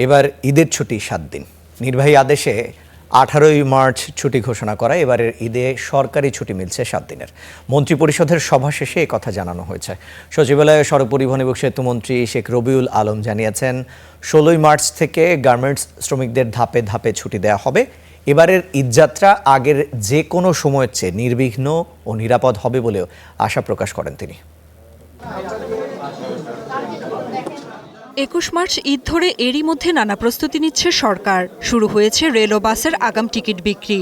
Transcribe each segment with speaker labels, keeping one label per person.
Speaker 1: এবার ঈদের ছুটি 7 দিন। নির্বাহী আদেশে 18ই মার্চ ছুটি ঘোষণা করা এবারের ঈদে সরকারি ছুটি মিলছে 7 দিনের। মন্ত্রিপরিষদের সভা শেষে এই কথা জানানো হয়েছে। সচিবালয়ে সড়ক পরিবহন এবং সেতুমন্ত্রী শেখ রবিউল আলম জানিয়েছেন, 16ই মার্চ থেকে গার্মেন্টস শ্রমিকদের ধাপে ধাপে ছুটি দেওয়া হবে। এবারের ঈদযাত্রা আগের যে কোনো সময়ের চেয়ে নির্বিঘ্ন ও নিরাপদ হবে বলেও আশা প্রকাশ করেন তিনি।
Speaker 2: 21 মার্চ ঈদ ধরে এরই মধ্যে নানা প্রস্তুতি নিচ্ছে সরকার। শুরু হয়েছে রেল ও বাসের আগাম টিকিট বিক্রি।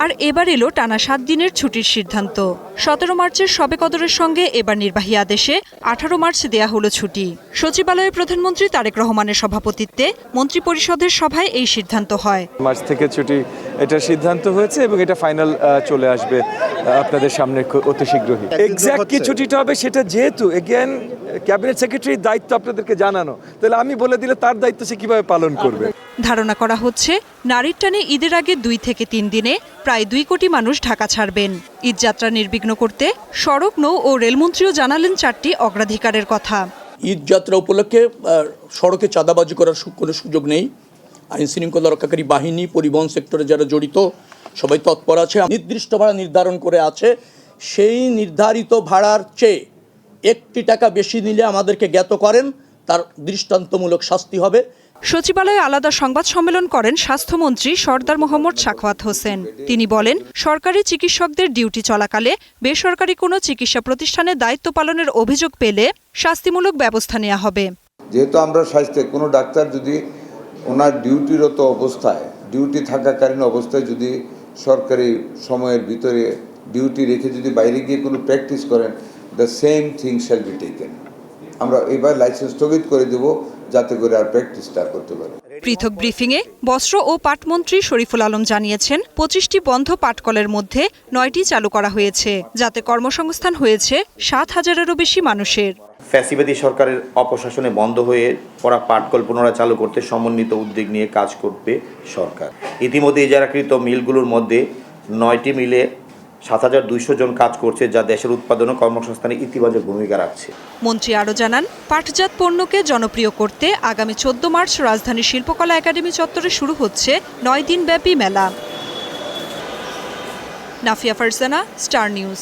Speaker 2: আর এবার এলো টানা 7 দিনের ছুটির সিদ্ধান্ত। 17 মার্চের শবে কদরের সঙ্গে এবার নির্বাহী আদেশে 18 মার্চ দেয়া হলো ছুটি। সচিবালয়ে প্রধানমন্ত্রী তারেক রহমানের সভাপতিত্বে মন্ত্রিপরিষদের সভায় এই সিদ্ধান্ত হয়।
Speaker 3: মার্চ থেকে ছুটি এটা সিদ্ধান্ত হয়েছে এবং এটা ফাইনাল চলে আসবে আপনাদের সামনে অতি শীঘ্রই। এক্স্যাক্ট কি ছুটিটা হবে সেটা যেহেতু এগেন ক্যাবিনেট সেক্রেটারির দায়িত্ব আপনাদেরকে জানানো, তাহলে আমি বলে দিলে তার দায়িত্ব সে কিভাবে পালন করবে।
Speaker 2: ধারণা করা হচ্ছে, নারীর টানে ঈদের আগে 2 থেকে 3 দিনে প্রায় 2 কোটি মানুষ ঢাকা ছাড়বেন। ঈদযাত্রা নির্বিঘ্ন করতে সড়ক, নৌ ও রেলমন্ত্রীও জানালেন 4টি অগ্রাধিকারের কথা।
Speaker 4: ঈদযাত্রা উপলক্ষে সড়কে চাঁদাবাজি করার কোনো সুযোগ নেই। আইন শৃঙ্খলা রক্ষাকারী বাহিনী, পরিবহন সেক্টরে যারা জড়িত সবাই তৎপর আছে। নির্দিষ্ট ভাড়া নির্ধারণ করে আছে, সেই নির্ধারিত ভাড়ার চেয়ে 1 টাকা বেশি নিলে আমাদেরকে জ্ঞাত করেন, তার দৃষ্টান্তমূলক শাস্তি হবে।
Speaker 2: সচিবালয়ে আলাদা সংবাদ সম্মেলন করেন স্বাস্থ্যমন্ত্রী সরদার মোহাম্মদ সাখাওয়াত হোসেন। তিনি বলেন, সরকারি চিকিৎসকদের ডিউটি চলাকালে বেসরকারি কোনো চিকিৎসা প্রতিষ্ঠানে দায়িত্ব পালনের অভিযোগ পেলে শাস্তিমূলক ব্যবস্থা নেওয়া হবে।
Speaker 5: যেহেতু আমরা স্বাস্থ্যে কোনো ডাক্তার যদি ওনার ডিউটিরত অবস্থায়, ডিউটি থাকাকালীন অবস্থায় যদি সরকারি সময়ের ভিতরে ডিউটি রেখে যদি বাইরে গিয়ে কোনো প্র্যাকটিস করেন, the same thing shall be taken. আমরা এবার লাইসেন্স স্থগিত করে দেব যাতে করে আর প্র্যাকটিসটা করতে পারে।
Speaker 2: পৃথক ব্রিফিংয়ে বস্ত্র ও পাটমন্ত্রী শরীফুল আলম জানিয়েছেন, 25টি বন্ধ পাটকলের মধ্যে 9টি চালু করা হয়েছে, যাতে কর্মসংস্থান হয়েছে 7,000-এরও বেশি মানুষের।
Speaker 6: ফ্যাসিবাদী সরকারের অপশাসনে বন্ধ হয়ে পড়া পাটকল পুনরায় চালু করতে সমন্বিত উদ্যোগ নিয়ে কাজ করবে সরকার। ইতিমধ্যে ইজারাকৃত মিলগুলোর মধ্যে 9টি মিলে 7,200 জন কাজ করছে, যা দেশের উৎপাদন ও কর্মসংস্থানে ইতিবাচক ভূমিকা রাখছে।
Speaker 2: মন্ত্রী আরও জানান, পাটজাত পণ্যকে জনপ্রিয় করতে আগামী 14 মার্চ রাজধানী শিল্পকলা একাডেমি চত্বরে শুরু হচ্ছে 9 দিনব্যাপী মেলা। Nafia Farzana, star news.